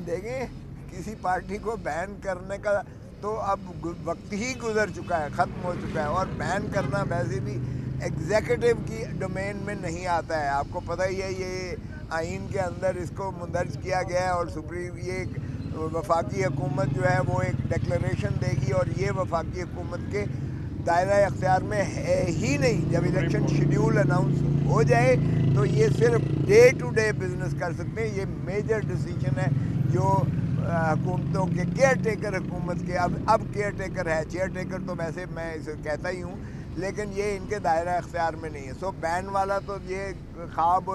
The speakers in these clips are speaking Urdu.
دیکھیں کسی پارٹی کو بین کرنے کا تو اب وقت ہی گزر چکا ہے، ختم ہو چکا ہے، اور بین کرنا ویسے بھی ایگزیکٹو کی ڈومین میں نہیں آتا ہے. آپ کو پتہ ہی ہے یہ آئین کے اندر اس کو مندرج کیا گیا ہے، اور یہ وفاقی حکومت جو ہے وہ ایک ڈکلریشن دے گی، اور یہ وفاقی حکومت کے دائرہ اختیار میں ہے ہی نہیں. جب الیکشن شیڈیول اناؤنس ہو جائے تو یہ صرف ڈے ٹو ڈے بزنس کر سکتے ہیں. یہ میجر ڈیسیجن ہے جو حکومتوں کے کیئر ٹیکر حکومت کے اب کیئر ٹیکر ہے. چیئر ٹیکر تو ویسے میں اسے کہتا ہی ہوں، لیکن یہ ان کے دائرہ اختیار میں نہیں ہے. سو بین والا تو یہ خواب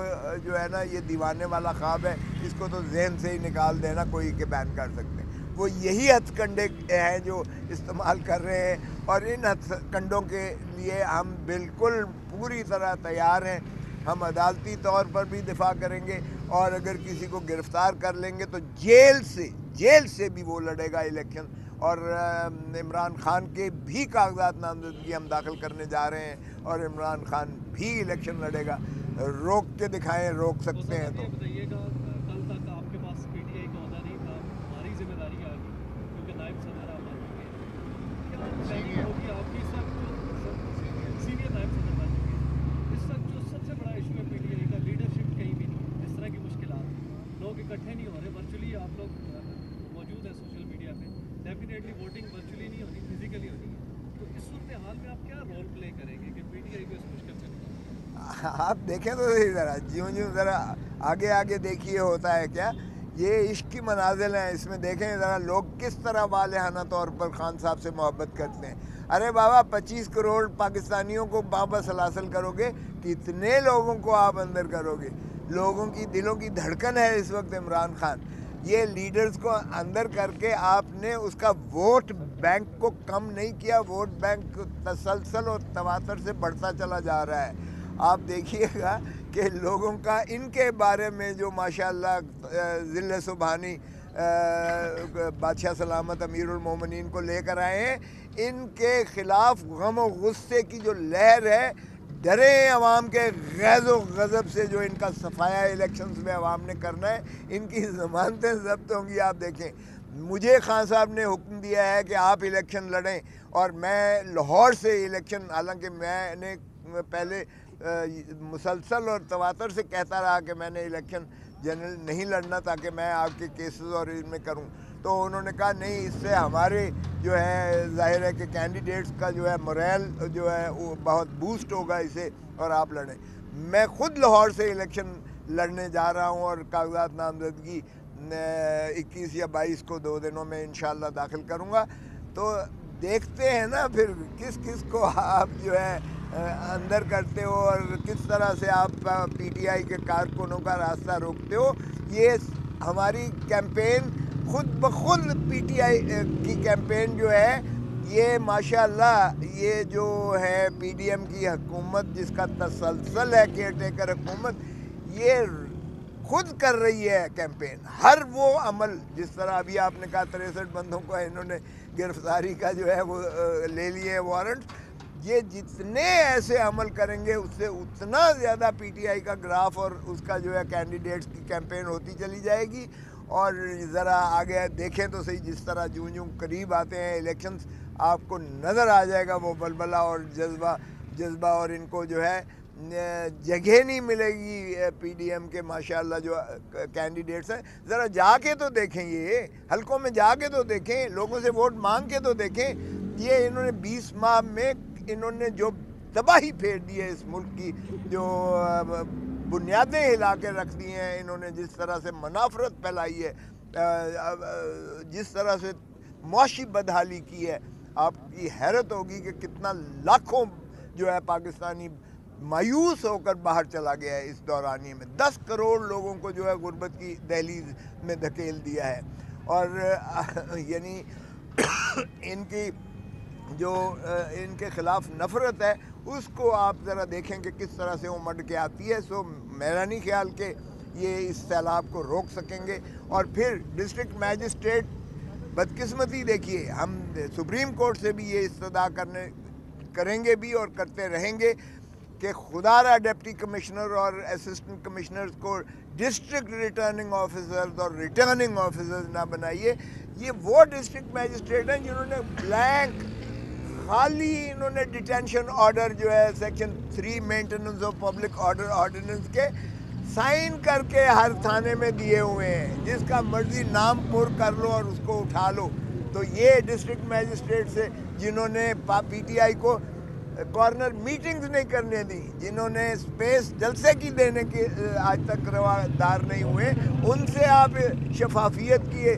جو ہے نا، یہ دیوانے والا خواب ہے، اس کو تو ذہن سے ہی نکال دینا کوئی کہ بین کر سکتے ہیں. وہ یہی ہتھ کنڈے ہیں جو استعمال کر رہے ہیں، اور ان ہتھ کنڈوں کے لیے ہم بالکل پوری طرح تیار ہیں. ہم عدالتی طور پر بھی دفاع کریں گے، اور اگر کسی کو گرفتار کر لیں گے تو جیل سے بھی وہ لڑے گا الیکشن. اور عمران خان کے بھی کاغذات نامزدگی ہم داخل کرنے جا رہے ہیں، اور عمران خان بھی الیکشن لڑے گا. روک کے دکھائیں، روک سکتے ہیں تو. بتائیے گا، کل تک آپ کے پاس پی ٹی آئی کا عہدہ نہیں تھا، ہماری ذمہ داری آ گئی کیونکہ نائب صدر آپ بن چکے ہیں. کیا پلاننگ ہوگی آپ کی؟ اس وقت سینئر نائب صدر بن چکے ہیں. اس وقت جو سب سے بڑا ایشو ہے پی ٹی آئی کا، لیڈرشپ کہیں بھی نہیں. اس طرح کی مشکلات، لوگ اکٹھے نہیں ہو رہے. ورچولی آپ لوگ موجود ہیں سوشل میڈیا پہ، ڈیفینیٹلی ووٹنگ ورچولی نہیں ہونی، فزیکلی ہونی ہے. تو اس صورت حال میں آپ کیا رول پلے کریں گے کہ پی ٹی آئی کو اس مشکل سے نکالیں؟ آپ دیکھیں تو ذرا جیوں ذرا آگے دیکھیے ہوتا ہے کیا. یہ عشق کی منازل ہیں، اس میں دیکھیں ذرا لوگ کس طرح والہانہ طور پر خان صاحب سے محبت کرتے ہیں. ارے بابا 25 کروڑ پاکستانیوں کو بابا سلاسل کرو گے، کتنے لوگوں کو آپ اندر کرو گے. لوگوں کی دلوں کی دھڑکن ہے اس وقت عمران خان. یہ لیڈرز کو اندر کر کے آپ نے اس کا ووٹ بینک کو کم نہیں کیا. ووٹ بینک تسلسل اور تواتر سے بڑھتا چلا جا رہا ہے. آپ دیکھیے گا کہ لوگوں کا ان کے بارے میں جو ماشاءاللہ ذل سبحانی بادشاہ سلامت امیر المومنین کو لے کر آئے ہیں، ان کے خلاف غم و غصے کی جو لہر ہے، ڈرے عوام کے غیظ و غضب سے جو ان کا صفایا الیکشنز میں عوام نے کرنا ہے. ان کی ضمانتیں ضبط ہوں گی. آپ دیکھیں مجھے خان صاحب نے حکم دیا ہے کہ آپ الیکشن لڑیں، اور میں لاہور سے الیکشن، حالانکہ میں نے پہلے مسلسل اور تواتر سے کہتا رہا کہ میں نے الیکشن جنرل نہیں لڑنا تاکہ میں آپ کے کیسز اور ان میں کروں، تو انہوں نے کہا نہیں، اس سے ہمارے جو ہے ظاہر ہے کہ کینڈیڈیٹس کا جو ہے موریل جو ہے وہ بہت بوسٹ ہوگا اسے، اور آپ لڑیں. میں خود لاہور سے الیکشن لڑنے جا رہا ہوں، اور کاغذات نامزدگی 21 یا 22 کو 2 دنوں میں انشاءاللہ داخل کروں گا. تو دیکھتے ہیں نا پھر کس کو آپ جو ہے اندر کرتے ہو، اور کس طرح سے آپ پی ٹی آئی کے کارکنوں کا راستہ روکتے ہو. یہ ہماری کیمپین خود بخود پی ٹی آئی کی کیمپین جو ہے، یہ ماشاءاللہ یہ جو ہے پی ڈی ایم کی حکومت جس کا تسلسل ہے کیئر ٹیکر حکومت، یہ خود کر رہی ہے کیمپین. ہر وہ عمل جس طرح ابھی آپ نے کہا 63 بندوں کو انہوں نے گرفتاری کا جو ہے وہ لے لیے وارنٹ، یہ جتنے ایسے عمل کریں گے اس سے اتنا زیادہ پی ٹی آئی کا گراف اور اس کا جو ہے کینڈیڈیٹس کی کیمپین ہوتی چلی جائے گی. اور ذرا آگے دیکھیں تو صحیح، جس طرح جوں قریب آتے ہیں الیکشنز، آپ کو نظر آ جائے گا وہ بلبلہ اور جذبہ، اور ان کو جو ہے جگہ نہیں ملے گی پی ڈی ایم کے ماشاءاللہ جو کینڈیڈیٹس ہیں. ذرا جا کے تو دیکھیں، یہ حلقوں میں جا کے تو دیکھیں، لوگوں سے ووٹ مانگ کے تو دیکھیں. یہ انہوں نے 20 ماہ میں انہوں نے جو تباہی پھیر دی ہے اس ملک کی، جو بنیادیں ہلا کے رکھ دی ہیں انہوں نے، جس طرح سے منافرت پھیلائی ہے، جس طرح سے معاشی بدحالی کی ہے، آپ کی حیرت ہوگی کہ کتنا لاکھوں جو ہے پاکستانی مایوس ہو کر باہر چلا گیا ہے اس دورانیے میں. 10 کروڑ لوگوں کو جو ہے غربت کی دہلیز میں دھکیل دیا ہے. اور یعنی ان کی جو ان کے خلاف نفرت ہے، اس کو آپ ذرا دیکھیں کہ کس طرح سے وہ مڈ کے آتی ہے. سو میرا نہیں خیال کہ یہ اس سیلاب کو روک سکیں گے. اور پھر ڈسٹرکٹ میجسٹریٹ بدقسمتی دیکھیے، ہم سپریم کورٹ سے بھی یہ استدعا کریں گے بھی اور کرتے رہیں گے کہ خدارہ ڈپٹی کمشنر اور اسسٹنٹ کمشنرز کو ڈسٹرکٹ ریٹرننگ آفیسرز اور ریٹرننگ آفیسرز نہ بنائیے. یہ وہ ڈسٹرکٹ میجسٹریٹ ہیں جنہوں نے بلینک خالی انہوں نے ڈیٹینشن آرڈر جو ہے section 3 maintenance of public order ordinance کے سائن کر کے ہر تھانے میں دیے ہوئے ہیں. جس کا مرضی نام پر کر لو اور اس کو اٹھا لو. تو یہ ڈسٹرکٹ میجسٹریٹ سے جنہوں نے پی ٹی آئی کو کارنر میٹنگز نہیں کرنے دی, جنہوں نے اسپیس جلسے کی دینے کی آج تک روادار نہیں ہوئے, ان سے آپ شفافیت کی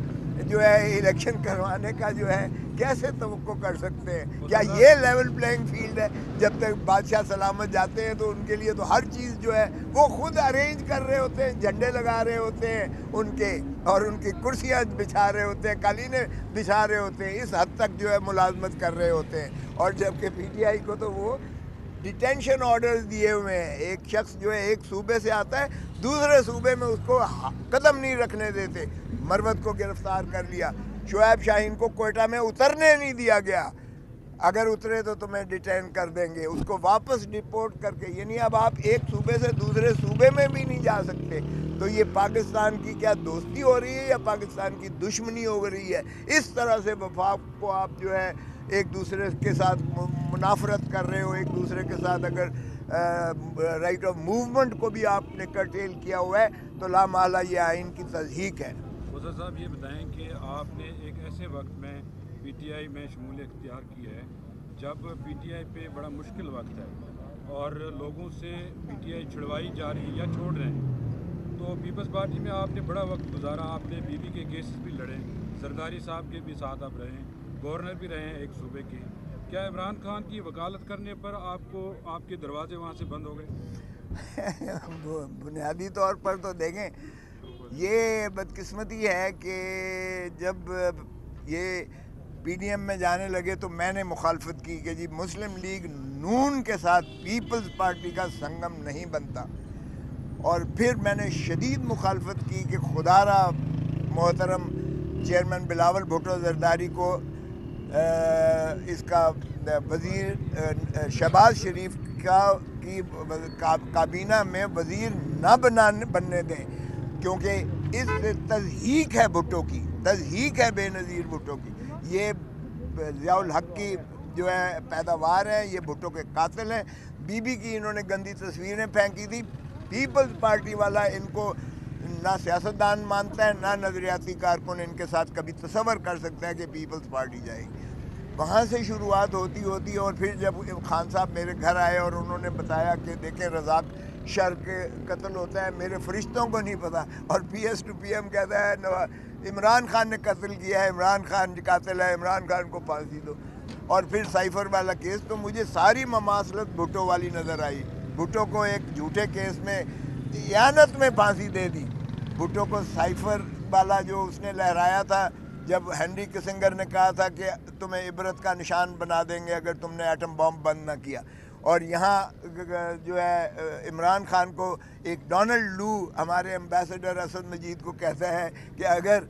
جو ہے الیکشن کروانے کا جو ہے کیسے توقع کر سکتے ہیں؟ کیا یہ لیول پلینگ فیلڈ ہے؟ جب تک بادشاہ سلامت جاتے ہیں تو ان کے لیے تو ہر چیز جو ہے وہ خود ارینج کر رہے ہوتے ہیں, جھنڈے لگا رہے ہوتے ہیں ان کے, اور ان کی کرسیاں بچھا رہے ہوتے ہیں, قالینیں بچھا رہے ہوتے ہیں, اس حد تک جو ہے ملازمت کر رہے ہوتے ہیں. اور جبکہ پی ٹی آئی کو تو وہ ڈیٹینشن آرڈرز دیے ہوئے ہیں. ایک شخص جو ہے ایک صوبے سے آتا ہے دوسرے صوبے میں اس کو قدم نہیں رکھنے دیتے. مروت کو گرفتار کر لیا, شعیب شاہین کو کوئٹہ میں اترنے نہیں دیا گیا, اگر اترے تو تمہیں ڈیٹین کر دیں گے, اس کو واپس ڈپورٹ کر کے. یعنی اب آپ ایک صوبے سے دوسرے صوبے میں بھی نہیں جا سکتے. تو یہ پاکستان کی کیا دوستی ہو رہی ہے یا پاکستان کی دشمنی ہو رہی ہے؟ اس طرح سے وفاق کو آپ جو ہے ایک دوسرے کے ساتھ منافرت کر رہے ہو, ایک دوسرے کے ساتھ اگر رائٹ آف موومنٹ کو بھی آپ نے کرٹیل کیا ہوا ہے تو لا محالہ یہ آئین کی تضحیق ہے. وزیر صاحب یہ بتائیں کہ آپ نے ایک ایسے وقت میں پی ٹی آئی میں شمولیت اختیار کی ہے جب پی ٹی آئی پہ بڑا مشکل وقت ہے اور لوگوں سے پی ٹی آئی چھڑوائی جا رہی ہے یا چھوڑ رہے ہیں. تو پیپلز پارٹی میں آپ نے بڑا وقت گزارا, آپ نے بی بی کے کیسز بھی لڑے, زرداری صاحب کے بھی ساتھ آپ رہے, گورنر بھی رہے ہیں ایک صوبے کے. کیا عمران خان کی وکالت کرنے پر آپ کے دروازے وہاں سے بند ہو گئے؟ بنیادی طور پر تو دیکھیں یہ بدقسمتی ہے کہ جب یہ پی ڈی ایم میں جانے لگے تو میں نے مخالفت کی کہ جی مسلم لیگ نون کے ساتھ پیپلز پارٹی کا سنگم نہیں بنتا, اور پھر میں نے شدید مخالفت کی کہ خدارہ محترم چیئرمین بلاول بھٹو زرداری کو اس کا وزیر شہباز شریف کی کابینہ میں وزیر نہ بننے دیں, کیونکہ اس سے تضحیق ہے بھٹو کی, تضحیق ہے بے نظیر بھٹو کی. یہ ضیاء الحق کی جو ہے پیداوار ہے, یہ بھٹو کے قاتل ہیں. بی بی کی انہوں نے گندی تصویریں پھینکی تھی. پیپلز پارٹی والا ان کو نہ سیاستدان مانتا ہے نہ نظریاتی کارکن ان کے ساتھ کبھی تصور کر سکتا ہے کہ پیپلز پارٹی جائے گی. وہاں سے شروعات ہوتی اور پھر جب خان صاحب میرے گھر آئے اور انہوں نے بتایا کہ دیکھیں رزاق شر کے قتل ہوتا ہے, میرے فرشتوں کو نہیں پتہ, اور P S to P M کہتا ہے عمران خان نے قتل کیا ہے, عمران خان قاتل ہے, عمران خان کو پھانسی دو. اور پھر سائفر والا کیس, تو مجھے ساری مماثلت بھٹو والی نظر آئی. بھٹو کو ایک جھوٹے کیس میں اعانت میں پھانسی دے دی. بھٹو کو سائفر والا جو اس نے لہرایا تھا جب ہینری کسنگر نے کہا تھا کہ تمہیں عبرت کا نشان بنا دیں گے اگر تم نے ایٹم بم بند نہ کیا, اور یہاں جو ہے عمران خان کو ایک ڈونلڈ لو ہمارے ایمبیسڈر اسد مجید کو کہتا ہے کہ اگر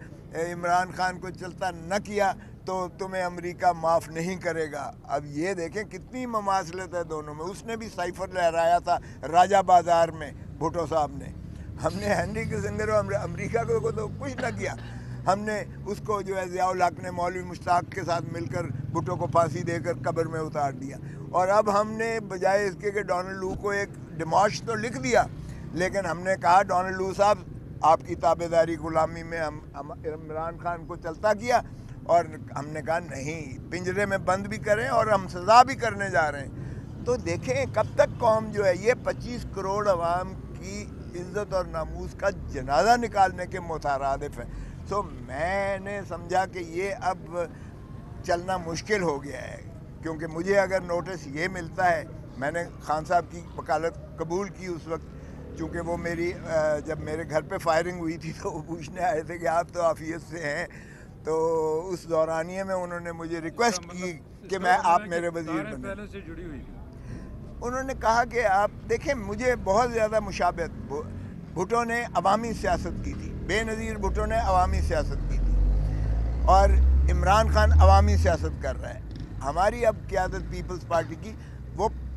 عمران خان کو چلتا نہ کیا تو تمہیں امریکہ معاف نہیں کرے گا. اب یہ دیکھیں کتنی مماثلت ہے دونوں میں. اس نے بھی سائفر لہرایا تھا راجہ بازار میں بھٹو صاحب نے. ہم نے ہینری کسنگر اور امریکہ کو تو کچھ نہ کیا, ہم نے اس کو جو ہے ضیاء الحق نے مولوی مشتاق کے ساتھ مل کر بھٹو کو پھانسی دے کر قبر میں اتار دیا. اور اب ہم نے بجائے اس کے کہ ڈونلڈ لو کو ایک ڈیموش تو لکھ دیا, لیکن ہم نے کہا ڈونلڈ لو صاحب آپ کی تابع داری غلامی میں ہم عمران خان کو چلتا کیا, اور ہم نے کہا نہیں پنجرے میں بند بھی کریں اور ہم سزا بھی کرنے جا رہے ہیں. تو دیکھیں کب تک قوم جو ہے یہ 25 کروڑ عوام کی عزت اور ناموس کا جنازہ نکالنے کے مترادف ہے. تو میں نے سمجھا کہ یہ اب چلنا مشکل ہو گیا ہے, کیونکہ مجھے اگر نوٹس یہ ملتا ہے, میں نے خان صاحب کی وکالت قبول کی اس وقت, چونکہ وہ میری جب میرے گھر پہ فائرنگ ہوئی تھی تو وہ پوچھنے آئے تھے کہ آپ تو عافیت سے ہیں, تو اس دورانیے میں انہوں نے مجھے ریکویسٹ کی کہ میں آپ میرے وزیر بنیں. انہوں نے کہا کہ آپ دیکھیں مجھے بہت زیادہ مشابہت بھٹو نے عوامی سیاست کی تھی, بے نظیر بھٹو نے عوامی سیاست کی تھی, اور عمران خان عوامی سیاست کر رہا ہے. ہماری اب قیادت پیپلز پارٹی کی وہ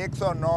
109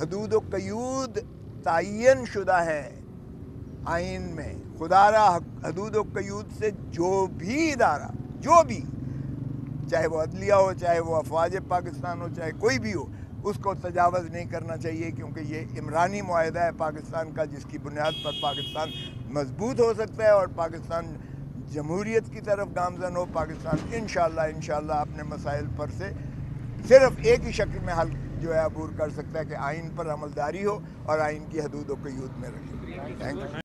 حدود و قیود تعین شدہ ہے آئین میں. خدارا حدود و قیود سے جو بھی ادارہ، جو بھی، چاہے وہ عدلیہ ہو، چاہے وہ افواج پاکستان ہو، چاہے کوئی بھی ہو، اس کو تجاوز نہیں کرنا چاہیے، کیونکہ یہ عمرانی معاہدہ ہے پاکستان کا، جس کی بنیاد پر پاکستان مضبوط ہو سکتا ہے اور پاکستان جمہوریت کی طرف گامزن ہو. پاکستان انشاءاللہ اپنے مسائل پر سے صرف ایک ہی شکل میں حل جو ہے عبور کر سکتا ہے کہ آئین پر عملداری ہو اور آئین کی حدود و قیود میں رکھے. Thank you.